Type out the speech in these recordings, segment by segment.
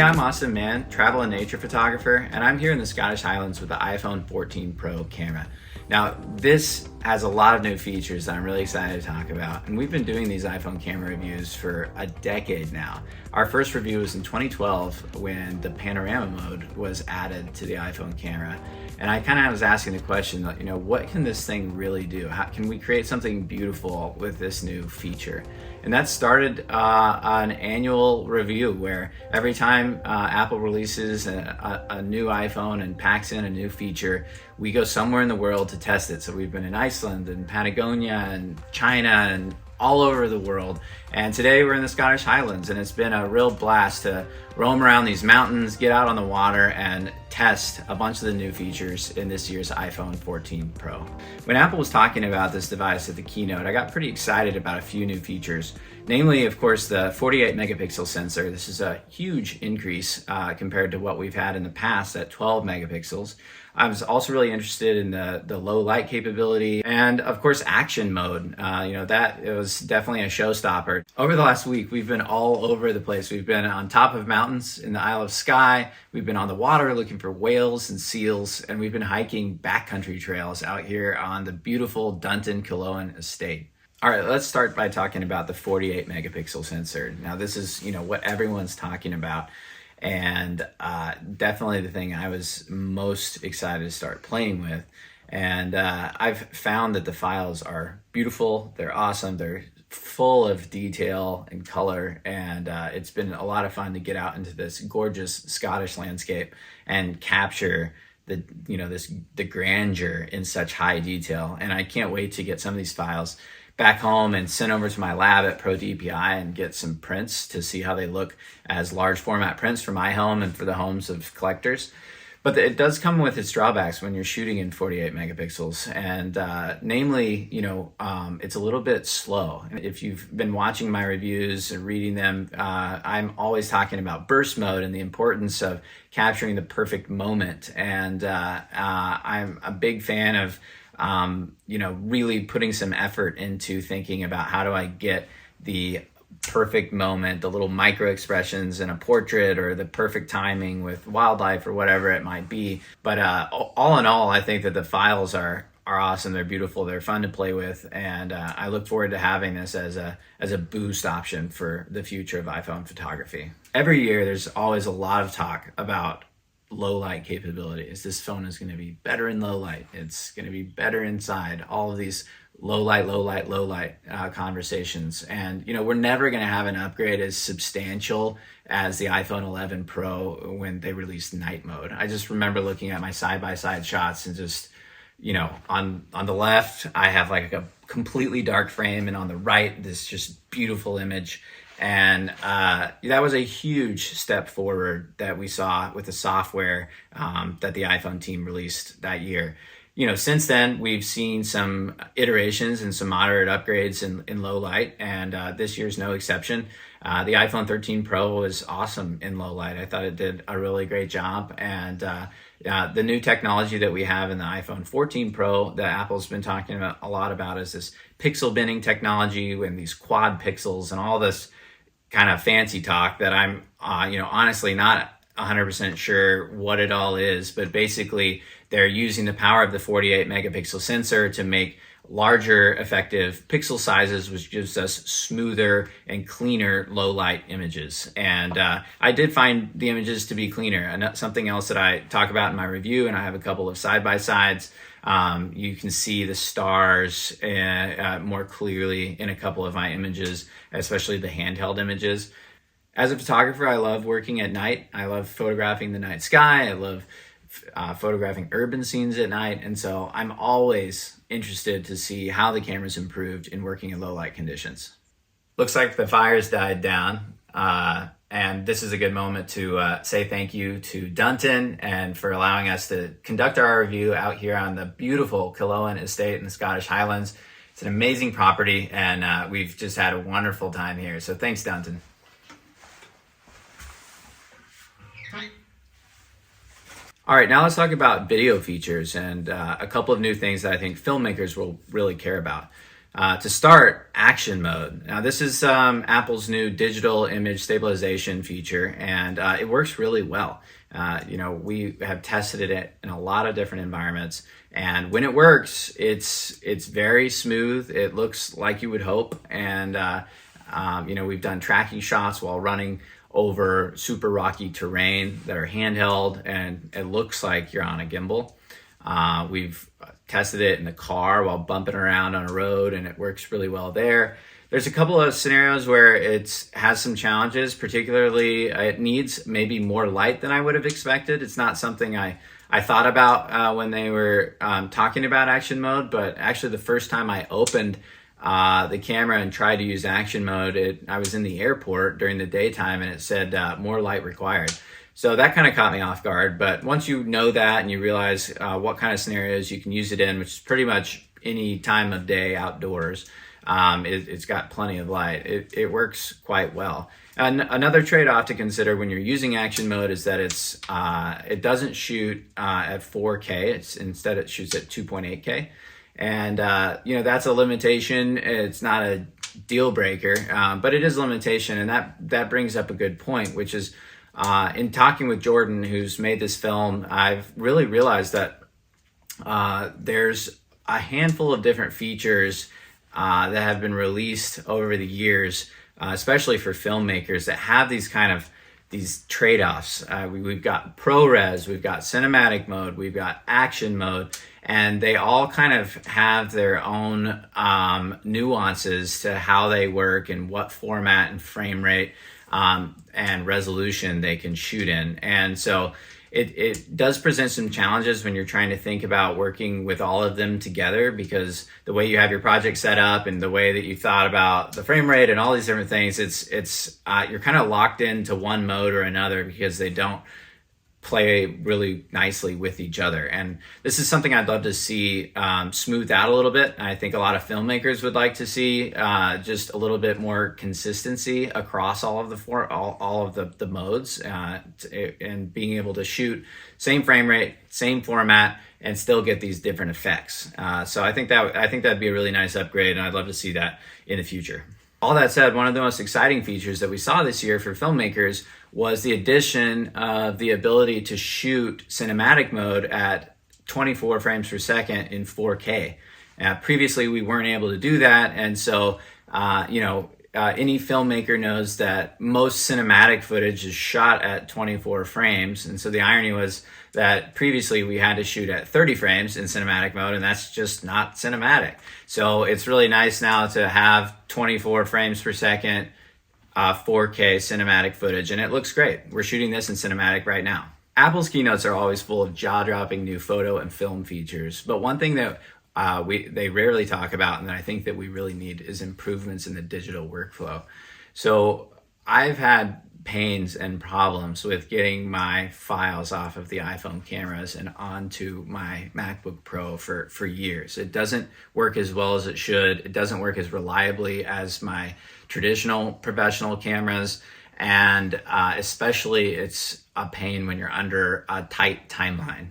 I'm Austin Mann, travel and nature photographer, and I'm here in the Scottish Highlands with the iPhone 14 Pro camera. Now, this has a lot of new features that I'm really excited to talk about, and we've been doing these iPhone camera reviews for a decade now. Our first review was in 2012 when the panorama mode was added to the iPhone camera, and I kind of was asking the question, what can this thing really do? How can we create something beautiful with this new feature? And that started an annual review where every time Apple releases a new iPhone and packs in a new feature, we go somewhere in the world to test it. So we've been in Iceland and Patagonia and China and all over the world. And today we're in the Scottish Highlands, and it's been a real blast to roam around these mountains, get out on the water, and test a bunch of the new features in this year's iPhone 14 Pro. When Apple was talking about this device at the keynote, I got pretty excited about a few new features. Namely, of course, the 48 megapixel sensor. This is a huge increase compared to what we've had in the past at 12 megapixels. I was also really interested in the low light capability and, of course, action mode. That it was definitely a showstopper. Over the last week, we've been all over the place. We've been on top of mountains in the Isle of Skye. We've been on the water looking for whales and seals, and we've been hiking backcountry trails out here on the beautiful Dunton Culloden estate. All right, let's start by talking about the 48 megapixel sensor. Now, this is what everyone's talking about, and definitely the thing I was most excited to start playing with. And I've found that the files are beautiful, they're awesome, they're full of detail and color, and it's been a lot of fun to get out into this gorgeous Scottish landscape and capture the grandeur in such high detail. And I can't wait to get some of these files back home and send over to my lab at Pro DPI and get some prints to see how they look as large format prints for my home and for the homes of collectors. But it does come with its drawbacks when you're shooting in 48 megapixels. And namely, it's a little bit slow. If you've been watching my reviews and reading them, I'm always talking about burst mode and the importance of capturing the perfect moment. And I'm a big fan of really putting some effort into thinking about how do I get the perfect moment, the little micro expressions in a portrait, or the perfect timing with wildlife or whatever it might be. But all in all, I think that the files are awesome. They're beautiful. They're fun to play with. And I look forward to having this as a boost option for the future of iPhone photography. Every year, there's always a lot of talk about low light capabilities. This phone is going to be better in low light. It's going to be better inside. All of these low light conversations. And, we're never going to have an upgrade as substantial as the iPhone 11 Pro when they released night mode. I just remember looking at my side-by-side shots and just, on the left, I have like a completely dark frame, and on the right, this just beautiful image. And that was a huge step forward that we saw with the software that the iPhone team released that year. Since then, we've seen some iterations and some moderate upgrades in low light, and this year's no exception. The iPhone 13 Pro was awesome in low light. I thought it did a really great job. And the new technology that we have in the iPhone 14 Pro that Apple's been talking about a lot about is this pixel binning technology and these quad pixels and all this kind of fancy talk that I'm, honestly not 100% sure what it all is, but basically they're using the power of the 48 megapixel sensor to make larger effective pixel sizes, which gives us smoother and cleaner low light images. And I did find the images to be cleaner. And something else that I talk about in my review, and I have a couple of side-by-sides, you can see the stars more clearly in a couple of my images, especially the handheld images. As a photographer, I love working at night. I love photographing the night sky. I love photographing urban scenes at night. And so I'm always interested to see how the camera's improved in working in low light conditions. Looks like the fire's died down. And this is a good moment to say thank you to Dunton and for allowing us to conduct our review out here on the beautiful Culloden estate in the Scottish Highlands. It's an amazing property, and we've just had a wonderful time here. So thanks, Dunton. All right, now let's talk about video features and a couple of new things that I think filmmakers will really care about. To start, action mode. Now, this is Apple's new digital image stabilization feature, and it works really well. We have tested it in a lot of different environments, and when it works, it's very smooth. It looks like you would hope, and we've done tracking shots while running over super rocky terrain that are handheld, and it looks like you're on a gimbal. We've tested it in the car while bumping around on a road, and it works really well there. There's a couple of scenarios where it has some challenges, particularly it needs maybe more light than I would have expected. It's not something I thought about when they were talking about action mode, but actually the first time I opened the camera and tried to use action mode, I was in the airport during the daytime, and it said more light required. So that kind of caught me off guard. But once you know that and you realize what kind of scenarios you can use it in, which is pretty much any time of day outdoors, it's got plenty of light. It works quite well. And another trade-off to consider when you're using action mode is that it doesn't shoot at 4K. Instead it shoots at 2.8K. And that's a limitation. It's not a deal breaker, but it is a limitation. And that brings up a good point, which is in talking with Jordan, who's made this film, I've really realized that there's a handful of different features that have been released over the years, especially for filmmakers, that have these trade-offs. We've got ProRes, we've got cinematic mode, we've got action mode, and they all kind of have their own nuances to how they work and what format and frame rate and resolution they can shoot in. And so it does present some challenges when you're trying to think about working with all of them together, because the way you have your project set up and the way that you thought about the frame rate and all these different things, you're kind of locked into one mode or another because they don't play really nicely with each other. And this is something I'd love to see smoothed out a little bit. I think a lot of filmmakers would like to see just a little bit more consistency across all of the modes, and being able to shoot same frame rate, same format, and still get these different effects. So I think that'd be a really nice upgrade, and I'd love to see that in the future. All that said, one of the most exciting features that we saw this year for filmmakers was the addition of the ability to shoot cinematic mode at 24 frames per second in 4K. Previously, we weren't able to do that, and so any filmmaker knows that most cinematic footage is shot at 24 frames, and so the irony was that previously we had to shoot at 30 frames in cinematic mode, and that's just not cinematic. So it's really nice now to have 24 frames per second 4K cinematic footage, and it looks great. We're shooting this in cinematic right now. Apple's keynotes are always full of jaw-dropping new photo and film features, but one thing that they rarely talk about, and that I think that we really need, is improvements in the digital workflow. So I've had pains and problems with getting my files off of the iPhone cameras and onto my MacBook Pro for years. It doesn't work as well as it should. It doesn't work as reliably as my traditional professional cameras, and especially it's a pain when you're under a tight timeline.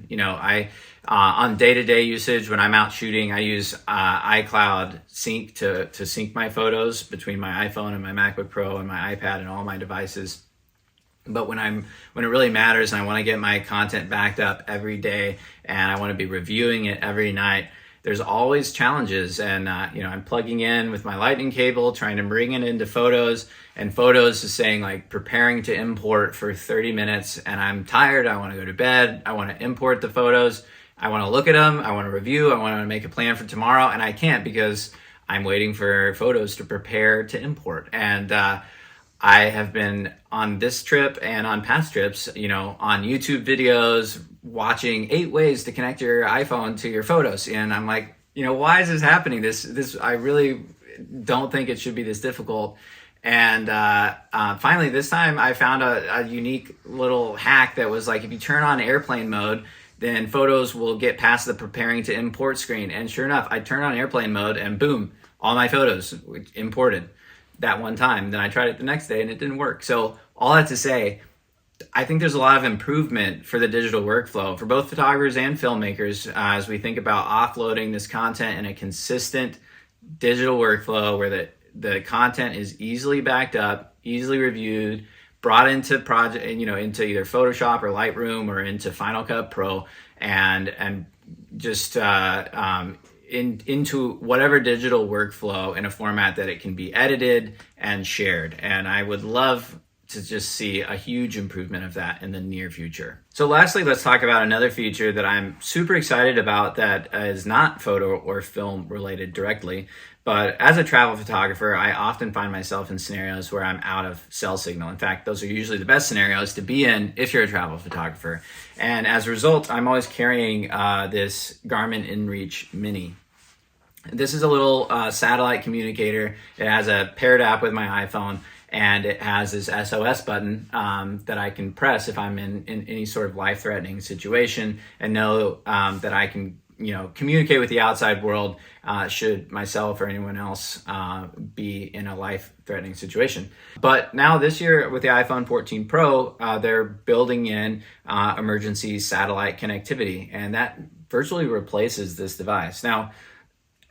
On day-to-day usage, when I'm out shooting, I use iCloud Sync to sync my photos between my iPhone and my MacBook Pro and my iPad and all my devices. But when it really matters and I want to get my content backed up every day and I want to be reviewing it every night, there's always challenges. And I'm plugging in with my lightning cable, trying to bring it into Photos, and Photos is saying like preparing to import for 30 minutes, and I'm tired. I want to go to bed. I want to import the photos. I want to look at them. I want to review. I want to make a plan for tomorrow, and I can't because I'm waiting for Photos to prepare to import. And I have been on this trip and on past trips, on YouTube videos, watching 8 ways to connect your iPhone to your Photos. And I'm like, why is this happening? This I really don't think it should be this difficult. And finally, this time I found a unique little hack that was like, if you turn on airplane mode, then Photos will get past the preparing to import screen. And sure enough, I turned on airplane mode and boom, all my photos imported that one time. Then I tried it the next day and it didn't work. So all that to say, I think there's a lot of improvement for the digital workflow for both photographers and filmmakers as we think about offloading this content in a consistent digital workflow where the content is easily backed up, easily reviewed, brought into project, into either Photoshop or Lightroom or into Final Cut Pro, and just into whatever digital workflow in a format that it can be edited and shared. And I would love to just see a huge improvement of that in the near future. So lastly, let's talk about another feature that I'm super excited about that is not photo or film related directly, but as a travel photographer, I often find myself in scenarios where I'm out of cell signal. In fact, those are usually the best scenarios to be in if you're a travel photographer. And as a result, I'm always carrying this Garmin InReach Mini. This is a little satellite communicator. It has a paired app with my iPhone, and it has this SOS button that I can press if I'm in any sort of life-threatening situation, and know that I can communicate with the outside world should myself or anyone else be in a life-threatening situation. But now this year with the iPhone 14 Pro, they're building in emergency satellite connectivity, and that virtually replaces this device. Now,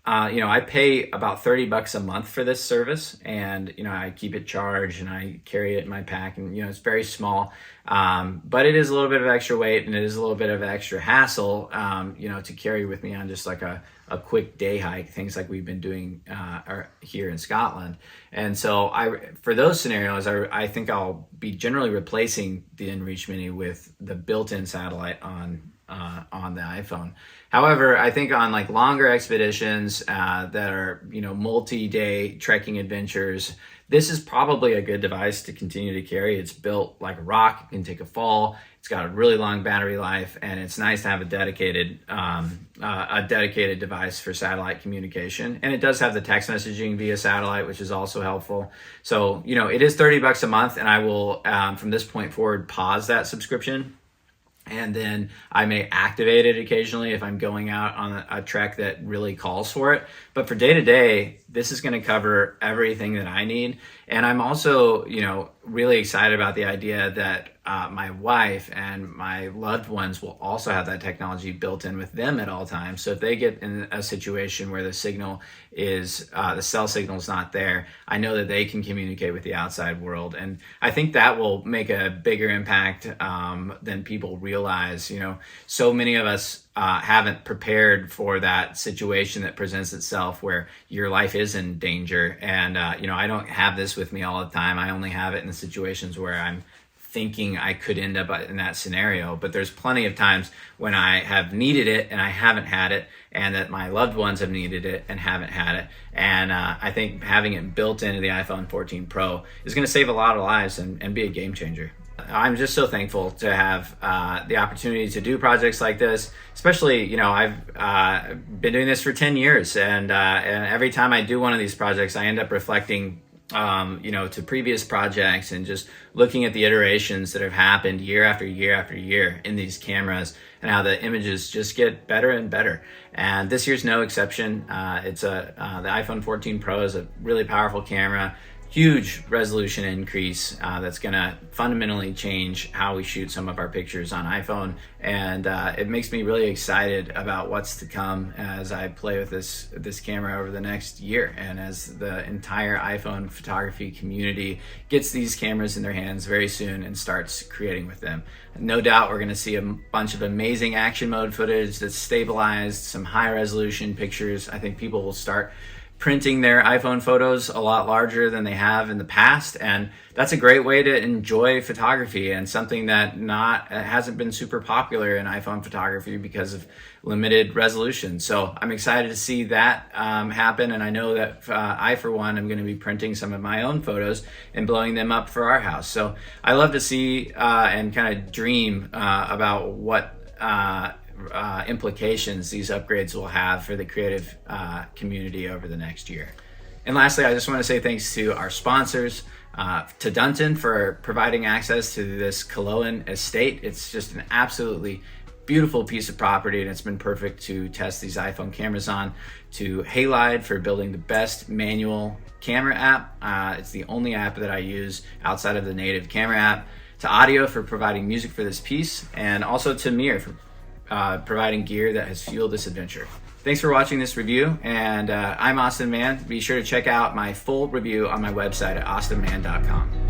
I pay about $30 a month for this service, and I keep it charged and I carry it in my pack, and it's very small, but it is a little bit of extra weight and it is a little bit of extra hassle, to carry with me on just like a quick day hike, things like we've been doing here in Scotland. And so for those scenarios, I think I'll be generally replacing the InReach Mini with the built-in satellite on the iPhone. However, I think on like longer expeditions that are multi-day trekking adventures, this is probably a good device to continue to carry. It's built like a rock. It can take a fall. It's got a really long battery life, and it's nice to have a dedicated device for satellite communication. And it does have the text messaging via satellite, which is also helpful. So it is $30 a month, and I will from this point forward pause that subscription. And then I may activate it occasionally if I'm going out on a trek that really calls for it. But for day to day, this is going to cover everything that I need. And I'm also, really excited about the idea that my wife and my loved ones will also have that technology built in with them at all times. So if they get in a situation where the cell signal is not there, I know that they can communicate with the outside world. And I think that will make a bigger impact than people realize. So many of us haven't prepared for that situation that presents itself where your life is in danger. And, I don't have this with me all the time. I only have it in the situations where I'm thinking I could end up in that scenario. But there's plenty of times when I have needed it and I haven't had it, and that my loved ones have needed it and haven't had it. And I think having it built into the iPhone 14 Pro is going to save a lot of lives and be a game changer. I'm just so thankful to have the opportunity to do projects like this, especially, I've been doing this for 10 years, and every time I do one of these projects, I end up reflecting to previous projects and just looking at the iterations that have happened year after year after year in these cameras, and how the images just get better and better. And this year's no exception. The iPhone 14 Pro is a really powerful camera, huge resolution increase that's going to fundamentally change how we shoot some of our pictures on iPhone. And it makes me really excited about what's to come as I play with this camera over the next year, and as the entire iPhone photography community gets these cameras in their hands very soon and starts creating with them. No doubt we're going to see a bunch of amazing action mode footage that's stabilized, some high resolution pictures. I think people will start printing their iPhone photos a lot larger than they have in the past, and that's a great way to enjoy photography, and something that hasn't been super popular in iPhone photography because of limited resolution. So I'm excited to see that happen, and I know that I, for one, am going to be printing some of my own photos and blowing them up for our house. So I love to see and kind of dream about what implications these upgrades will have for the creative community over the next year. And lastly, I just want to say thanks to our sponsors, to Dunton for providing access to this Culloden estate. It's just an absolutely beautiful piece of property, and it's been perfect to test these iPhone cameras on. To Halide for building the best manual camera app. It's the only app that I use outside of the native camera app. To Audio for providing music for this piece, and also to Mir for providing gear that has fueled this adventure. Thanks for watching this review, and I'm Austin Mann. Be sure to check out my full review on my website at austinmann.com.